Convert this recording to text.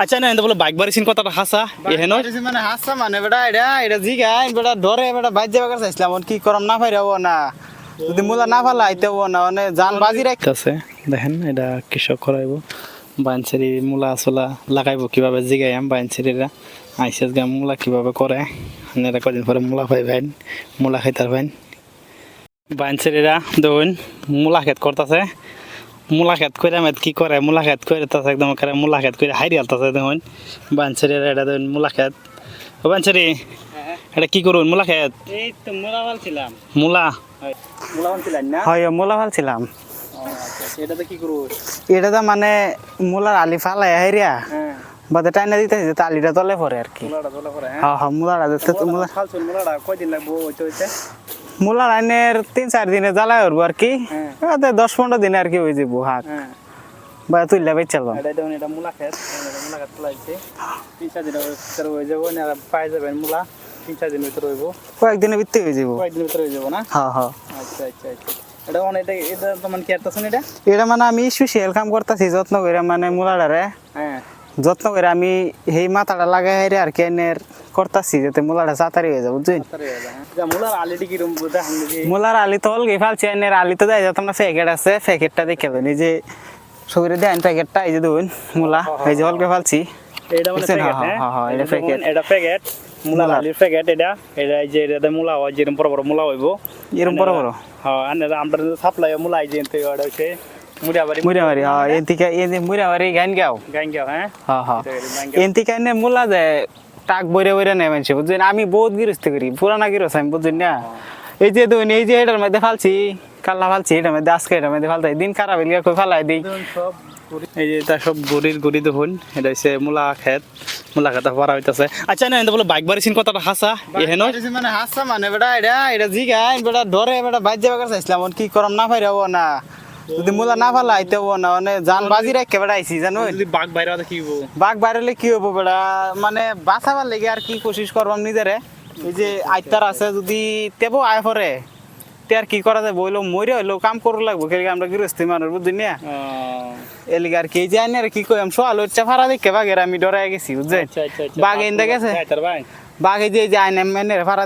আচ্ছা না বলে বাইক বাড়িছেন কথাটা হাসা এহেন মানে হাসা মানে বেটা এটা জিগাই বেটা ধরে বেটা বাইর যাবার কাছে চাইছিলাম কি করম না পাইরাবো না যদি মুলা না ফালা আইতে না মানে জান বাজি আছে দেখেন এটা কৃষক করাইব বাইনসারি মূলা আসলা লাগাইব কিভাবে জিগাইম বাইনসারিরা আইসেস গাম মূলা কিভাবে করে আপনারা কদিন পরে মূলা পাইবেন মূলা খাইতার পাইন বাইনসারিরা দেখুন মূলা ক্ষেত করতেছে মূলা ক্ষেত করে মেদ কি করে মূলা ক্ষেত করে তাছে একদম করে মূলা ক্ষেত করে হাইরি আলতাছে দেখুন বাইনসারিরা এটা দেখুন মূলা ক্ষেত ও বাইনসারি এটা কি করুন মূলা ক্ষেত এই তো মুলা ফালছিলাম মূলা মুলা ফালছিলাম না হয় মুলা ফালছিলাম এটাতে কি করুন এটা মানে মুলার আলি ফালাই হাইরিয়া হ্যাঁ বাদে টাইনা দিতেছি তো আলিটা তলে পরে আর কি মুলাটা তোলা করে হ্যাঁ হ্যাঁ হ্যাঁ মুলাটা মুলা ফালছুন মুলাটা কয়দিন লাগবো হইতে হইতে মুলা আইনের 3-4 দিনে জ্বালাই উঠবো আর কি 10-15 দিনে আর কি হয়ে যাবো হাট হ্যাঁ বা তুইলা বেচ চালবাম এটা দেখুন এটা মুলা ক্ষেত মুলা ক্ষেত তোলাইছে 3-4 দিনের ভিতরে হয়ে যাবো না পাই যাবেন মুলা 3-4 দিনের ভিতরে হইব কয়েকদিনের ভিতরে হয়ে যাবো কয়েকদিনের ভিতরে হয়ে যাবো না হ্যাঁ হ্যাঁ আচ্ছা আচ্ছা আচ্ছা এটা মানে এটা তো মানে কি করতেছেন এটা এটা মানে আমি সুশীল কাম করতেছি যত্ন করে মানে মুলাটারে হ্যাঁ যত্ন করে আমি সেই মাথাটা লাগাই হাইরে আর কি এনের করতেছি যাতে মুলাটা তাড়াতাড়ি হয়ে যাবে বুঝছেন মুলার আলিটি কিরম দেখান দেখি মুলার আলি তো অলগে ফালছি এনের আলি তো দেয় যত না প্যাকেট আছে প্যাকেটটা দেখে দেন এই যে শরীরে দেন প্যাকেটটা এই যে দেখুন মুলা এই যে অলগে ফালছি এটা মানে প্যাকেট হ্যাঁ হ্যাঁ এটা প্যাকেট এটা প্যাকেট মুলার আলির প্যাকেট এটা এই যে এটা মুলা হয় যেরকম বড় বড় মুলা হইব এরকম বড় বড় হ্যাঁ আনেরা আমরা সাপ্লাই মুলা আই যেতে ওটা হচ্ছে মুড়াবাড়ি মুড়াবাড়ি হ্যাঁ এনতিকে এই মুড়াবাড়ি গান গাও গাঙ্গিয়া হ্যাঁ হ্যাঁ হ্যাঁ এনতিকে এনে মুলা দেয় টাক বইরে বইরে নেয় মানুষ বুঝছেন আমি বহুত গৃহস্থ করি পুরানা গৃহস্থ আমি বুঝছেন না এই যে দেখুন এই যে এটার মধ্যে ফালছি কাল্লা ফালছি এটার মধ্যে আজকে এটার মধ্যে ফালতাই দিন খারাপ হইলে কই ফালাই দিই সব এই যে এটা সব গড়ির গড়ি দেখুন এটা হচ্ছে মূলা ক্ষেত মূলা ক্ষেত ভরা হইতাছে আচ্ছা না বলে বাইক বাড়িছেন কথাটা হাসা এহেন মানে হাসা মানে বেটা এটা জিগাই বেটা ধরে বেটা বাইর যাবার কাছে চাইছিলাম কি করম না পাইরাবো না যদি মুলা না ফালা আইতে না মানে জান বাজি রাখে বেটা আইছি জানো যদি বাঘ বাইরে হতে কি হবো বাঘ বাইরেলে কি হবো বেটা মানে বাঁচাবার লেগে আর কি কোশিশ করবাম নিজেরে এই যে আইতার আছে যদি তেবো আয় পরে তে আর কি করা যায় বইলো মরে হইলো কাম করু লাগবো খেলে আমরা গৃহস্থী মানুষ বুঝলি না এলিগে আর কি এই যে আইনে আর কি কইম সোয়াল হচ্ছে ফারা দেখে বাঘের আমি ডরাই গেছি বুঝছেন বাঘ এনে গেছে বাঘ এই যে আইনে মেনে ফারা